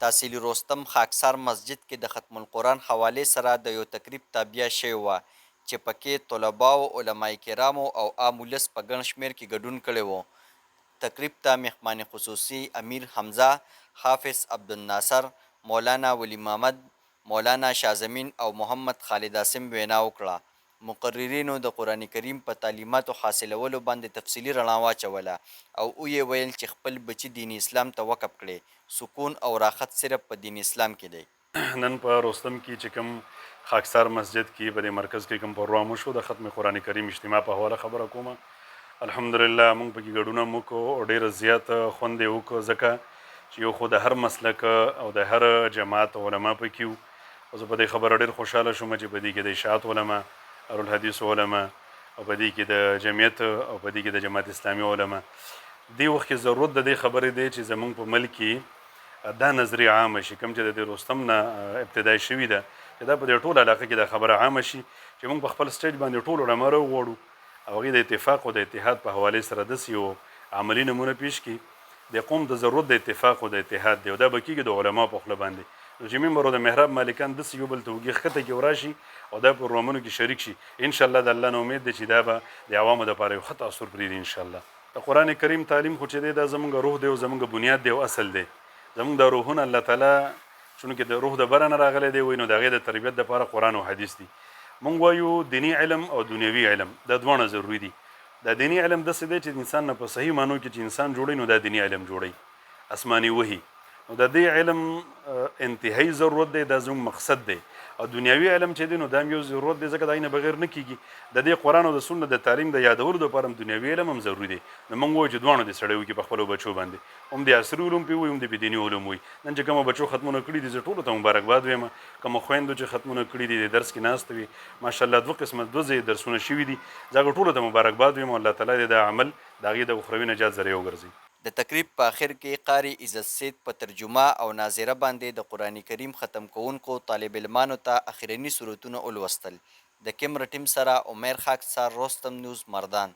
تحصیل رستم خاکسار مسجد کې د ختم القرآن حوالې سره د یو تقریب تابع شوی وه چې پکې طلباو، علمای کرامو او عام ولس په ګڼ شمېر کې ګډون کړی و. تقریب ته مهمان خصوصي امیر حمزه، حافظ عبدالناصر، مولانا ولی محمد، مولانا شازمین او محمد خالد عاصم وینا وکړه. مقررینو د قرآن کریم په تعلیماتو حاصلولو باندې تفصیلي رڼا واچوله او ویې ویل چې خپل بچي دین اسلام ته وقف کړي. سکون او راحت صرف په دین اسلام کې دی. نن په رستم کې چې کوم خاکسار مسجد کې په دې مرکز کې کوم پروګرام وشو د ختم قرآن کریم اجتماع په حواله خبره کوم. الحمدلله موږ پکې ګډون وکړو او ډېره زیات خوند یې وکړو ځکه چې یو خو د هر مسلک او د هر جماعت علما پکې وو. او زه په دې خبره ډېر خوشحاله شوم چې په دې کې د اشاعت علما، اهلالحدیث علما او په دې کې د جمعیت او په دې کې د جماعت اسلامي علما. دې وخت کې ضرورت د دې خبرې دی چې زموږ په ملک کې دا نظریه عامه شي، کوم چې د رستم نه ابتدای شوي ده چې دا په دې ټول علاقه کې دا خبره عامه شي چې موږ په خپل سټیج باندې ټول علما راوغواړو او هغوی د اتفاق او د اتحاد په حوالې سره داسې یو عملي نمونه پیش کړي د قوم د ضرورت د اتفاق او د اتحاد دی او دا به کېږي د علماو په خوله باندې. چې ممبر او د محراب مالکان داسې یو بل ته اوږې ښکته کړي او راشي او دا پروګرامونو کې شریک شي. انشاءالله د الله نه امید دی چې دا به د عوامو دپاره یو ښه تاثر پرېږدي انشاءالله. د قرآن کریم تعلیم خو چې دی دا زموږ روح دی او زموږ بنیاد دی او اصل دی. زموږ دا روحونه الله تعالی چونکې د روح د بره نه راغلی دی وایي نو د هغې د تربیت دپاره قرآن او حدیث دي. موږ وایو دیني علم او دنیوي علم دا دواړه ضروري دي. دا دیني علم داسې دی چې انسان نه په صحیح معنو کې چې انسان جوړوي نو دا دیني علم جوړوي، اسماني وحي. نو د دې علم انتهایی ضرورت دی، دا زموږ مقصد دی. او دنیوي علم چې دی نو دا هم یو ضرورت دی ځکه د هغې نه بغیر نه کېږي. د دې قرآن او د سنت د تعلیم د یادولو دپاره هم دنیوي علم هم ضروري دی. نو موږ وایو چې دواړه دې سړی وکړي په خپلو بچو باندې، هم د عصري علوم پې وایي هم د بېدیني علوم وایي. نن چې کومه بچو ختمونه کړي دي زه ټولو ته مبارکباد وایم. کومه خویندو چې ختمونه کړي دي د درس کې ناسته وي ماشاءالله دوه قسمه دوه ځایه درسونه شوي دي، زه هغه ټولو ته مبارکباد وایم او الله تعالی دې دا عمل د هغې د اخروي نجات ذریعه وګرځوي. د تقریب په آخر کې قاری عزت سید په ترجمه او ناظره باندې د قرآن کریم ختم کوونکو طالب علمانو ته اخرني سورتونه ولوستل. د کیمرې ټیم سره عمیر خاکسار، رستم نیوز، مردان.